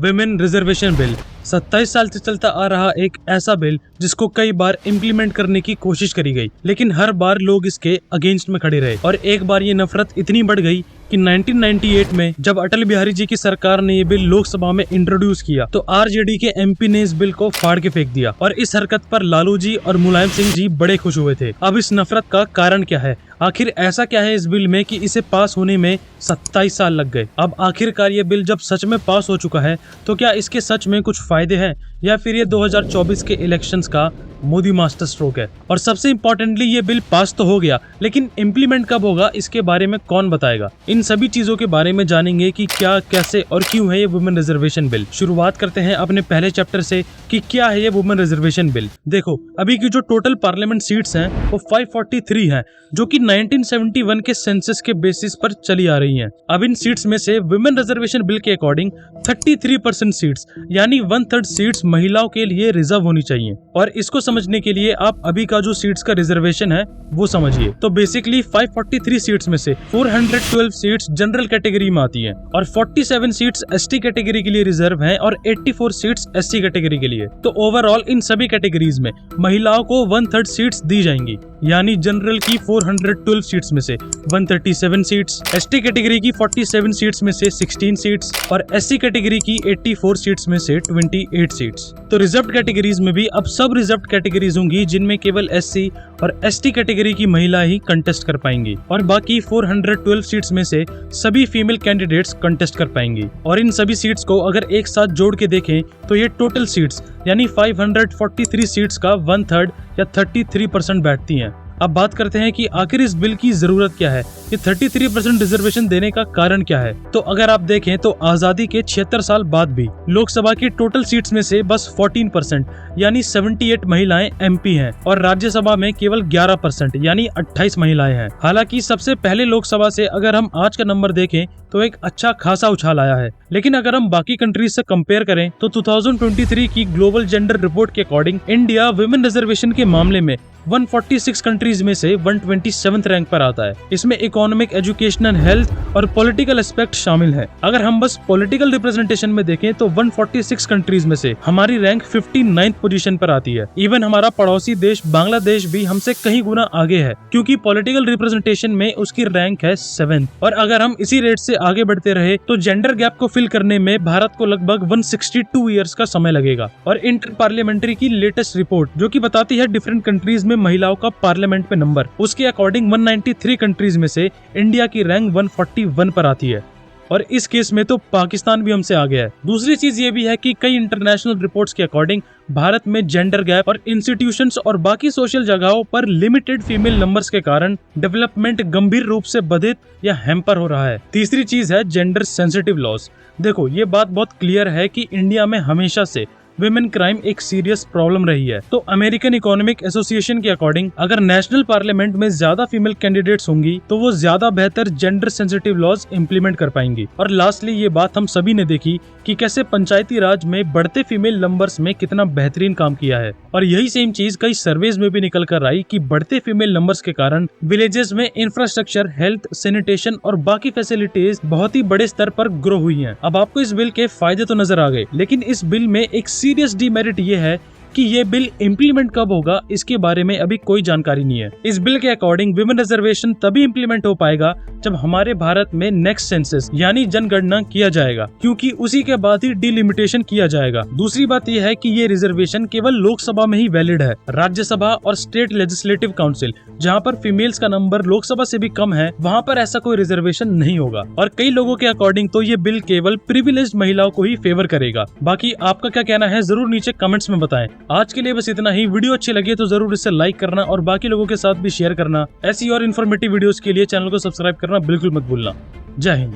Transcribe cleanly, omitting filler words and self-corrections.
Women reservation bill 27 साल से चलता आ रहा एक ऐसा बिल जिसको कई बार इम्प्लीमेंट करने की कोशिश करी गई, लेकिन हर बार लोग इसके अगेंस्ट में खड़े रहे। और एक बार ये नफरत इतनी बढ़ गई कि 1998 में जब अटल बिहारी जी की सरकार ने ये बिल लोकसभा में इंट्रोड्यूस किया तो आरजेडी के एमपी ने इस बिल को फाड़ के फेंक दिया। और इस हरकत पर लालू जी और मुलायम सिंह जी बड़े खुश हुए थे। अब इस नफरत का कारण क्या है? आखिर ऐसा क्या है इस बिल में कि इसे पास होने में 27 साल लग गए? अब आखिरकार ये बिल जब सच में पास हो चुका है तो क्या इसके सच में कुछ फायदे हैं या फिर ये 2024 के इलेक्शंस का मोदी मास्टर स्ट्रोक है? और सबसे इम्पोर्टेंटली ये बिल पास तो हो गया, लेकिन इम्प्लीमेंट कब होगा इसके बारे में कौन बताएगा? इन सभी चीजों के बारे में जानेंगे कि क्या, कैसे और क्यों है ये वुमेन रिजर्वेशन बिल। शुरुआत करते हैं अपने पहले चैप्टर से कि क्या है ये वुमेन रिजर्वेशन बिल। देखो, अभी की जो टोटल पार्लियामेंट सीट्स हैं वो 543 हैं, जो कि 1971 के सेंसस के बेसिस पर चली आ रही हैं। अब इन सीट्स में से वुमेन रिजर्वेशन बिल के अकॉर्डिंग 33% सीट्स यानी 1/3 सीट्स महिलाओं के लिए रिजर्व होनी चाहिए। और इसको समझने के लिए आप अभी का जो सीट्स का रिजर्वेशन है वो समझिए। तो बेसिकली 543 सीट्स में से 412 सीट्स जनरल कैटेगरी में आती हैं और 47 सीट्स एसटी कैटेगरी के लिए रिजर्व हैं और 84 सीट्स एससी कैटेगरी के लिए। तो ओवरऑल इन सभी कैटेगरीज में महिलाओं को 1/3 सीट्स दी जाएंगी, यानी जनरल की 412 सीट्स में से 137 सीट्स, एसटी कैटेगरी की 47 सीट्स में से 16 सीट्स और एससी कैटेगरी की 84 सीट्स में से 28 सीट्स। तो रिजर्व्ड कैटेगरीज में भी अब सब रिजर्व्ड कैटेगरीज होंगी जिनमें केवल एससी और एसटी कैटेगरी की महिला ही कंटेस्ट कर पाएंगी और बाकी 412 सीट्स में से सभी फीमेल कैंडिडेट्स कंटेस्ट कर पाएंगी। और इन सभी सीट्स को अगर एक साथ जोड़ के देखें तो ये टोटल सीट्स यानी 543 सीट्स का 1/3 या 33% बैठती हैं। अब बात करते हैं कि आखिर इस बिल की जरूरत क्या है, ये 33% रिजर्वेशन देने का कारण क्या है। तो अगर आप देखें तो आजादी के 76 साल बाद भी लोकसभा की टोटल सीट्स में से बस 14% यानी 78 महिलाएं एमपी हैं और राज्यसभा में केवल 11% यानी 28 महिलाएं हैं। हालांकि सबसे पहले लोकसभा से अगर हम आज का नंबर देखें तो एक अच्छा खासा उछाल आया है, लेकिन अगर हम बाकी कंट्रीज से कंपेयर करें तो 2023 की ग्लोबल जेंडर रिपोर्ट के अकॉर्डिंग इंडिया वुमेन रिजर्वेशन के मामले में 146 कंट्रीज में से 127th रैंक पर आता है। इसमें इकोनॉमिक, एजुकेशनल, हेल्थ और पॉलिटिकल एस्पेक्ट शामिल है। अगर हम बस पॉलिटिकल रिप्रेजेंटेशन में देखें तो 146 कंट्रीज में से हमारी रैंक 59th पोजीशन पर आती है। इवन हमारा पड़ोसी देश बांग्लादेश भी हमसे कहीं गुना आगे है, क्योंकि पॉलिटिकल रिप्रेजेंटेशन में उसकी रैंक है 7th। और अगर हम इसी रेट से आगे बढ़ते रहे तो जेंडर गैप को फिल करने में भारत को लगभग 162 ईयर्स का समय लगेगा। और इंटर पार्लियामेंट्री की लेटेस्ट रिपोर्ट जो कि बताती है डिफरेंट कंट्रीज में महिलाओं का पार्लियामेंट में नंबर, उसके अकॉर्डिंग 193 कंट्रीज में से इंडिया की रैंक 141 पर आती है। और इस केस में तो पाकिस्तान भी हमसे आगे है। दूसरी चीज ये भी है कि कई इंटरनेशनल रिपोर्ट्स के अकॉर्डिंग भारत में जेंडर गैप और इंस्टीट्यूशंस और बाकी सोशल जगहों पर लिमिटेड फीमेल नंबर्स के कारण डेवलपमेंट गंभीर रूप से बाधित या हैम्पर हो रहा है। तीसरी चीज है जेंडर सेंसिटिव लॉस। देखो, ये बात बहुत क्लियर है कि इंडिया में हमेशा से विमेन क्राइम एक सीरियस प्रॉब्लम रही है। तो अमेरिकन इकोनॉमिक एसोसिएशन के अकॉर्डिंग अगर नेशनल पार्लियामेंट में ज्यादा फीमेल कैंडिडेट्स होंगी तो वो ज्यादा बेहतर जेंडर सेंसिटिव लॉज इंप्लीमेंट कर पाएंगी। और लास्टली ये बात हम सभी ने देखी कि कैसे पंचायती राज में बढ़ते फीमेल नंबर्स में कितना बेहतरीन काम किया है। और यही सेम चीज कई सर्वेज में भी निकल कर आई कि बढ़ते फीमेल नंबर्स के कारण विलेजेस में इंफ्रास्ट्रक्चर, हेल्थ, सैनिटेशन और बाकी फैसिलिटीज बहुत ही बड़े स्तर पर ग्रो हुई हैं। अब आपको इस बिल के फायदे तो नजर आ गए, लेकिन इस बिल में एक सीरियस डीमेरिट ये है कि ये बिल इम्प्लीमेंट कब होगा इसके बारे में अभी कोई जानकारी नहीं है। इस बिल के अकॉर्डिंग विमेन रिजर्वेशन तभी इम्प्लीमेंट हो पाएगा जब हमारे भारत में नेक्स्ट सेंसस यानी जनगणना किया जाएगा, क्योंकि उसी के बाद ही डिलिमिटेशन किया जाएगा। दूसरी बात यह है कि ये रिजर्वेशन केवल लोकसभा में ही वैलिड है। राज्यसभा और स्टेट लेजिस्लेटिव काउंसिल जहाँ पर फीमेल्स का नंबर लोकसभा से भी कम है, वहाँ पर ऐसा कोई रिजर्वेशन नहीं होगा। और कई लोगों के अकॉर्डिंग तो ये बिल केवल प्रिविलेज्ड महिलाओं को ही फेवर करेगा। बाकी आपका क्या कहना है जरूर नीचे कमेंट्स में बताएं। आज के लिए बस इतना ही। वीडियो अच्छी लगी तो जरूर इसे लाइक करना और बाकी लोगों के साथ भी शेयर करना। ऐसी और इन्फॉर्मेटिव वीडियोस के लिए चैनल को सब्सक्राइब करना बिल्कुल मत भूलना। जय हिंद।